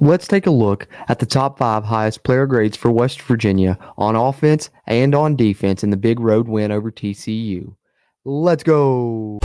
Let's take a look at the top 5 highest player grades for West Virginia on offense and on defense in the big road win over TCU. Let's go!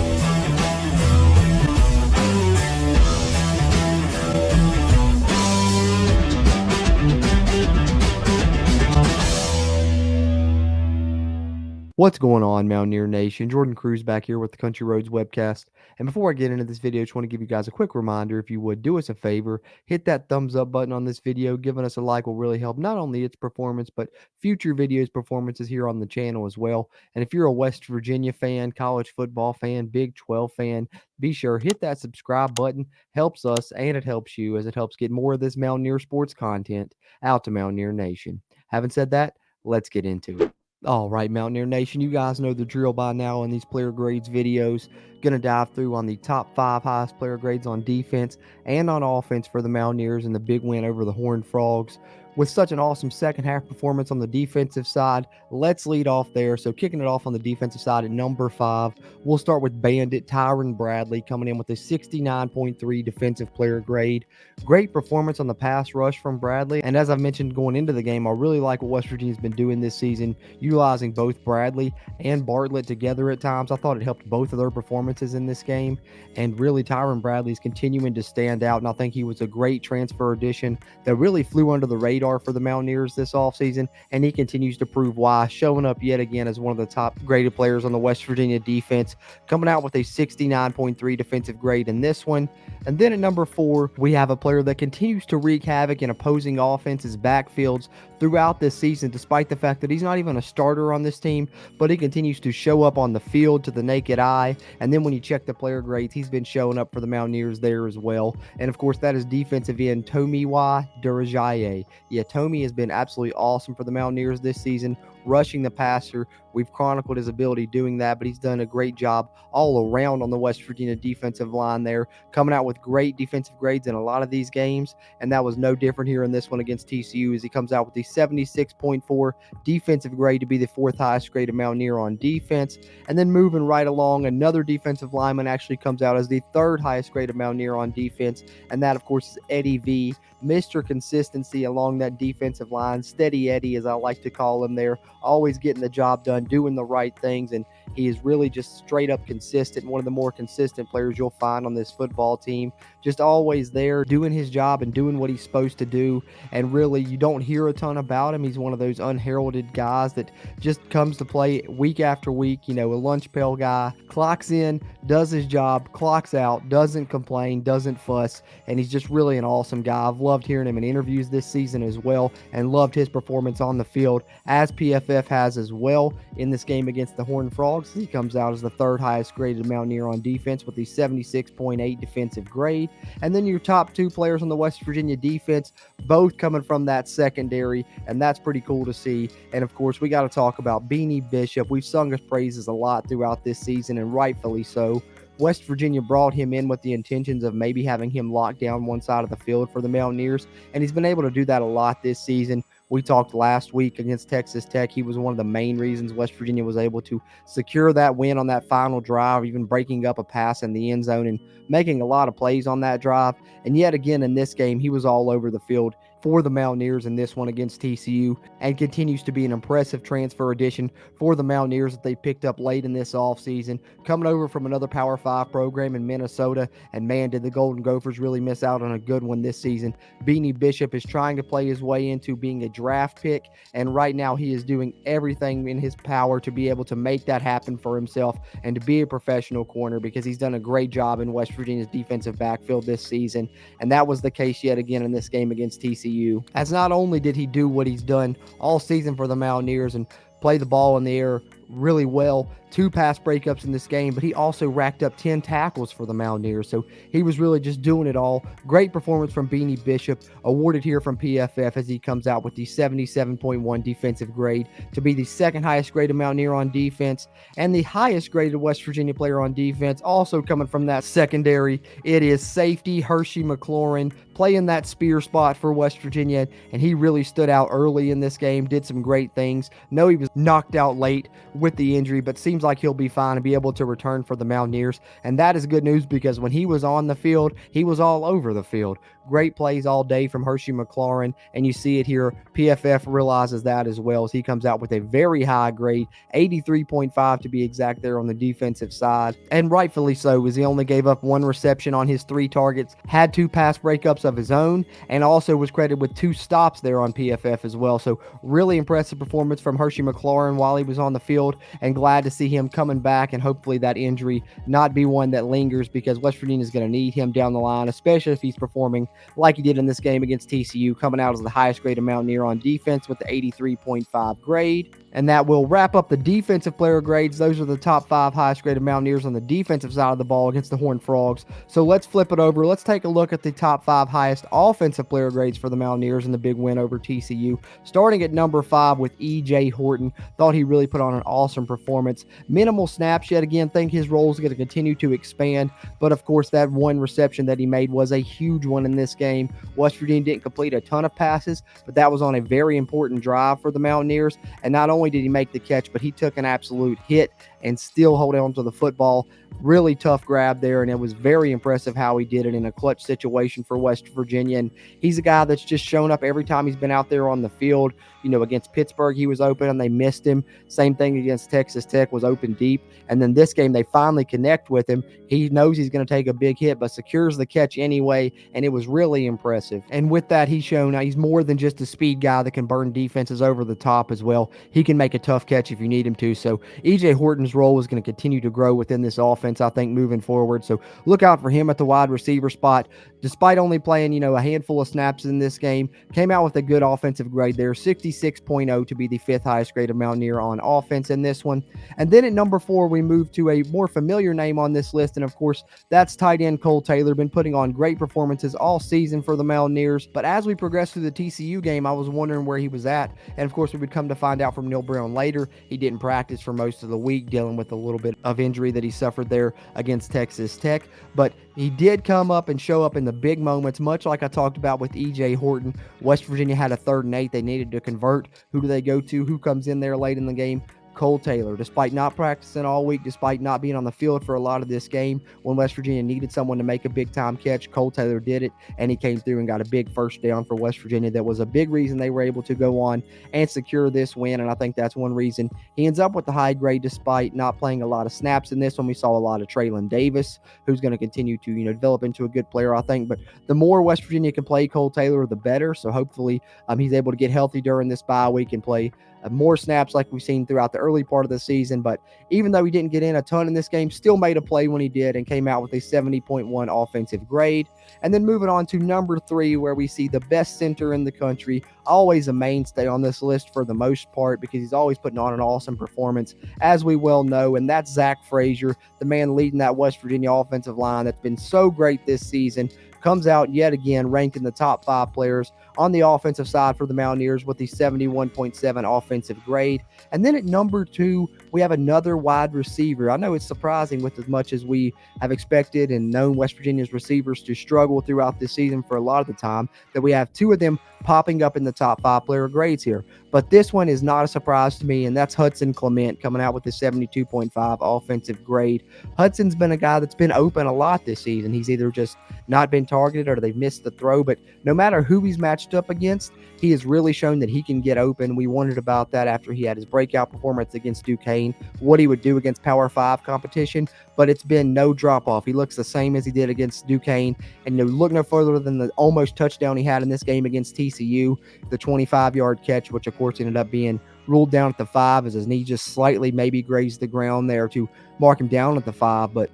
What's going on, Mountaineer Nation? Jordan Cruz back here with the Country Roads webcast. And before I get into this video, I just want to give you guys a quick reminder. If you would do us a favor, hit that thumbs up button on this video. Giving us a like will really help not only its performance, but future videos performances here on the channel as well. And if you're a West Virginia fan, college football fan, Big 12 fan, be sure hit that subscribe button. Helps us and it helps you as it helps get more of this Mountaineer sports content out to Mountaineer Nation. Having said that, let's get into it. All right, Mountaineer Nation, you guys know the drill by now in these player grades videos. Going to dive through on the top 5 highest player grades on defense and on offense for the Mountaineers in the big win over the Horned Frogs. With such an awesome second half performance on the defensive side, let's lead off there. So kicking it off on the defensive side at number 5, we'll start with Bandit Tyron Bradley coming in with a 69.3 defensive player grade. Great performance on the pass rush from Bradley. And as I mentioned going into the game, I really like what West Virginia's been doing this season, utilizing both Bradley and Bartlett together at times. I thought it helped both of their performances in this game. And really, Tyron Bradley's continuing to stand out. And I think he was a great transfer addition that really flew under the radar for the Mountaineers this offseason, and he continues to prove why, showing up yet again as one of the top graded players on the West Virginia defense, coming out with a 69.3 defensive grade in this one. And then at number 4, we have a player that continues to wreak havoc in opposing offenses' backfields throughout this season, despite the fact that he's not even a starter on this team, but he continues to show up on the field to the naked eye. And then when you check the player grades, he's been showing up for the Mountaineers there as well. And of course, that is defensive end Tomiwa Durajaye. Yeah, Tommy has been absolutely awesome for the Mountaineers this season, rushing the passer. We've chronicled his ability doing that, but he's done a great job all around on the West Virginia defensive line there, coming out with great defensive grades in a lot of these games, and that was no different here in this one against TCU as he comes out with the 76.4 defensive grade to be the 4th highest graded Mountaineer on defense. And then moving right along, another defensive lineman actually comes out as the 3rd highest graded Mountaineer on defense, and that, of course, is Eddie V. Mr. Consistency along that defensive line, Steady Eddie as I like to call him there, always getting the job done, doing the right things, and he is really just straight up consistent, one of the more consistent players you'll find on this football team, just always there doing his job and doing what he's supposed to do. And really, you don't hear a ton about him. He's one of those unheralded guys that just comes to play week after week, a lunch pail guy, clocks in, does his job, clocks out, doesn't complain, doesn't fuss, and he's just really an awesome guy. I've loved hearing him in interviews this season as well, and loved his performance on the field, as PFF has as well in this game against the Horned Frogs. He comes out as the 3rd highest graded Mountaineer on defense with the 76.8 defensive grade. And then your top 2 players on the West Virginia defense, both coming from that secondary, and that's pretty cool to see. And of course, we got to talk about Beanie Bishop. We've sung his praises a lot throughout this season, and rightfully so. West Virginia brought him in with the intentions of maybe having him lock down one side of the field for the Mountaineers, and he's been able to do that a lot this season. We talked last week against Texas Tech. He was one of the main reasons West Virginia was able to secure that win on that final drive, even breaking up a pass in the end zone and making a lot of plays on that drive. And yet again in this game, he was all over the field for the Mountaineers in this one against TCU, and continues to be an impressive transfer addition for the Mountaineers that they picked up late in this offseason, coming over from another Power 5 program in Minnesota. And man, did the Golden Gophers really miss out on a good one this season. Beanie Bishop is trying to play his way into being a draft pick, and right now he is doing everything in his power to be able to make that happen for himself and to be a professional corner, because he's done a great job in West Virginia's defensive backfield this season. And that was the case yet again in this game against TCU, as not only did he do what he's done all season for the Mountaineers and play the ball in the air really well, 2 pass breakups in this game, but he also racked up 10 tackles for the Mountaineers. So he was really just doing it all. Great performance from Beanie Bishop, awarded here from PFF as he comes out with the 77.1 defensive grade to be the 2nd highest graded Mountaineer on defense, and the highest graded West Virginia player on defense, also coming from that secondary. It is safety Hershey McLaurin playing that spear spot for West Virginia, and he really stood out early in this game, did some great things. No, he was knocked out late with the injury, but seems like he'll be fine and be able to return for the Mountaineers. And that is good news because when he was on the field, he was all over the field. Great plays all day from Hershey McLaurin, and you see it here. PFF realizes that as well as he comes out with a very high grade, 83.5 to be exact there on the defensive side, and rightfully so, as he only gave up 1 reception on his 3 targets, had 2 pass breakups of his own, and also was credited with 2 stops there on PFF as well. So really impressive performance from Hershey McLaurin while he was on the field, and glad to see him coming back, and hopefully that injury not be one that lingers, because West Virginia is going to need him down the line, especially if he's performing like he did in this game against TCU, coming out as the highest graded Mountaineer on defense with the 83.5 grade. And that will wrap up the defensive player grades. Those are the top 5 highest graded Mountaineers on the defensive side of the ball against the Horned Frogs. So let's flip it over. Let's take a look at the top 5 highest offensive player grades for the Mountaineers in the big win over TCU. Starting at number 5 with E.J. Horton. Thought he really put on an awesome performance. Minimal snaps yet again. Think his role is going to continue to expand. But of course, that 1 reception that he made was a huge one in this game. West Virginia didn't complete a ton of passes, but that was on a very important drive for the Mountaineers. And not only did he make the catch, but he took an absolute hit and still hold on to the football. Really tough grab there, and it was very impressive how he did it in a clutch situation for West Virginia. And he's a guy that's just shown up every time he's been out there on the field. You know, against Pittsburgh, he was open and they missed him. Same thing against Texas Tech, was open deep. And then this game, they finally connect with him. He knows he's going to take a big hit, but secures the catch anyway, and it was really impressive. And with that, he's shown he's more than just a speed guy that can burn defenses over the top as well. He can make a tough catch if you need him to. So E.J. Horton's role is going to continue to grow within this offense, I think, moving forward. So look out for him at the wide receiver spot. Despite only playing, you know, a handful of snaps in this game, came out with a good offensive grade there, 66.0 to be the 5th highest graded Mountaineer on offense in this one. And then at number 4, we move to a more familiar name on this list, and of course, that's tight end Cole Taylor. Been putting on great performances all season for the Mountaineers, but as we progressed through the TCU game, I was wondering where he was at, and of course, we would come to find out from Neil Brown later. He didn't practice for most of the week, dealing with a little bit of injury that he suffered there against Texas Tech, but he did come up and show up in the big moments, much like I talked about with E.J. Horton. West Virginia had a 3rd and 8 they needed to convert. Who do they go to? Who comes in there late in the game? Cole Taylor. Despite not practicing all week, despite not being on the field for a lot of this game, when West Virginia needed someone to make a big-time catch, Cole Taylor did it, and he came through and got a big first down for West Virginia. That was a big reason they were able to go on and secure this win, and I think that's one reason he ends up with the high grade despite not playing a lot of snaps in this one. We saw a lot of Traylon Davis, who's going to continue to, you know, develop into a good player, I think, but the more West Virginia can play Cole Taylor, the better. So hopefully he's able to get healthy during this bye week and play more snaps like we've seen throughout the early part of the season. But even though he didn't get in a ton in this game, still made a play when he did and came out with a 70.1 offensive grade. And then moving on to number 3, where we see the best center in the country, always a mainstay on this list for the most part because he's always putting on an awesome performance, as we well know, and that's Zach Frazier, the man leading that West Virginia offensive line that's been so great this season. Comes out yet again ranked in the top 5 players on the offensive side for the Mountaineers with the 71.7 offensive grade. And then at number 2, we have another wide receiver. I know it's surprising with as much as we have expected and known West Virginia's receivers to struggle throughout this season for a lot of the time, that we have 2 of them popping up in the top 5 player grades here. But this one is not a surprise to me, and that's Hudson Clement coming out with a 72.5 offensive grade. Hudson's been a guy that's been open a lot this season. He's either just not been targeted or they've missed the throw, but no matter who he's matched up against, he has really shown that he can get open. We wondered about that after he had his breakout performance against Duquesne, what he would do against Power 5 competition, but it's been no drop-off. He looks the same as he did against Duquesne, and look no further than the almost touchdown he had in this game against TCU, the 25-yard catch, which of course ended up being ruled down at the 5 as his knee just slightly maybe grazed the ground there to mark him down at the 5, but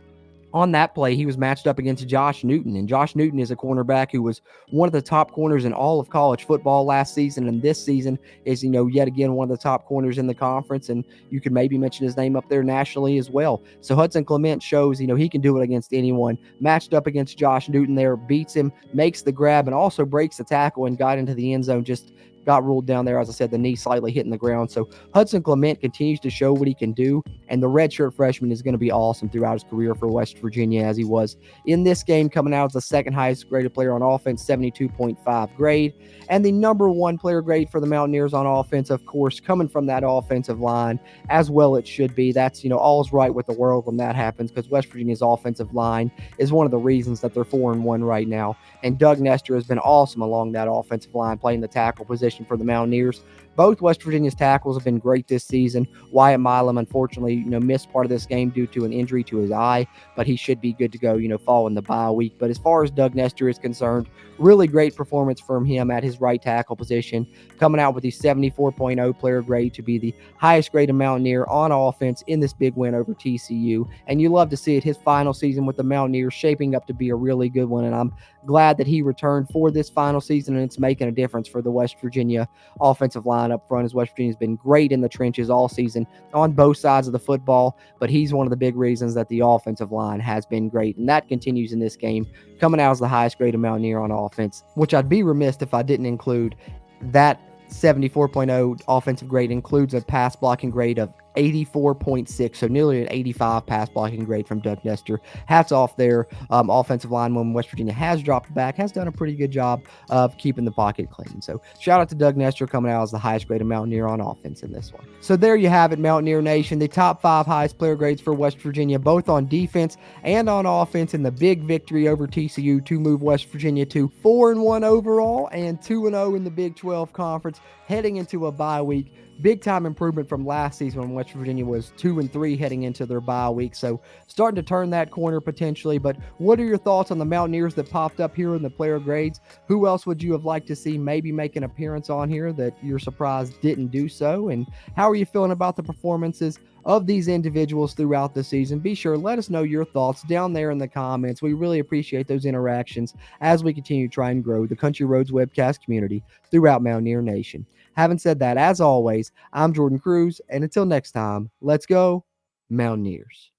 on that play, he was matched up against Josh Newton, and Josh Newton is a cornerback who was one of the top corners in all of college football last season, and this season is, yet again, one of the top corners in the conference, and you could maybe mention his name up there nationally as well. So Hudson Clement shows, he can do it against anyone. Matched up against Josh Newton there, beats him, makes the grab, and also breaks the tackle and got into the end zone just got ruled down there. As I said, the knee slightly hitting the ground. So Hudson Clement continues to show what he can do, and the redshirt freshman is going to be awesome throughout his career for West Virginia, as he was in this game, coming out as the second highest graded player on offense, 72.5 grade, and the number one player grade for the Mountaineers on offense, of course, coming from that offensive line, as well it should be. That's, all's right with the world when that happens, because West Virginia's offensive line is one of the reasons that they're 4-1 right now. And Doug Nestor has been awesome along that offensive line, playing the tackle position for the Mountaineers. Both West Virginia's tackles have been great this season. Wyatt Milam, unfortunately, missed part of this game due to an injury to his eye, but he should be good to go, following the bye week. But as far as Doug Nestor is concerned, really great performance from him at his right tackle position, coming out with the 74.0 player grade to be the highest graded Mountaineer on offense in this big win over TCU. And you love to see it. His final season with the Mountaineers shaping up to be a really good one, and I'm glad that he returned for this final season, and it's making a difference for the West Virginia offensive line up front, as West Virginia's been great in the trenches all season on both sides of the football, but he's one of the big reasons that the offensive line has been great, and that continues in this game, coming out as the highest graded Mountaineer on offense, which I'd be remiss if I didn't include. That 74.0 offensive grade includes a pass blocking grade of 84.6, so nearly an 85 pass blocking grade from Doug Nestor. Hats off there. Offensive line, when West Virginia has dropped back, has done a pretty good job of keeping the pocket clean. So shout out to Doug Nestor, coming out as the highest graded Mountaineer on offense in this one. So there you have it, Mountaineer Nation. The top 5 highest player grades for West Virginia, both on defense and on offense, in the big victory over TCU to move West Virginia to 4-1 overall and 2-0 in the Big 12 Conference, heading into a bye week. Big time improvement from last season when West Virginia was 2-3 heading into their bye week. So starting to turn that corner potentially. But what are your thoughts on the Mountaineers that popped up here in the player grades? Who else would you have liked to see maybe make an appearance on here that you're surprised didn't do so? And how are you feeling about the performances of these individuals throughout the season? Be sure, let us know your thoughts down there in the comments. We really appreciate those interactions as we continue to try and grow the Country Roads webcast community throughout Mountaineer Nation. Having said that, as always, I'm Jordan Cruz, and until next time, let's go Mountaineers.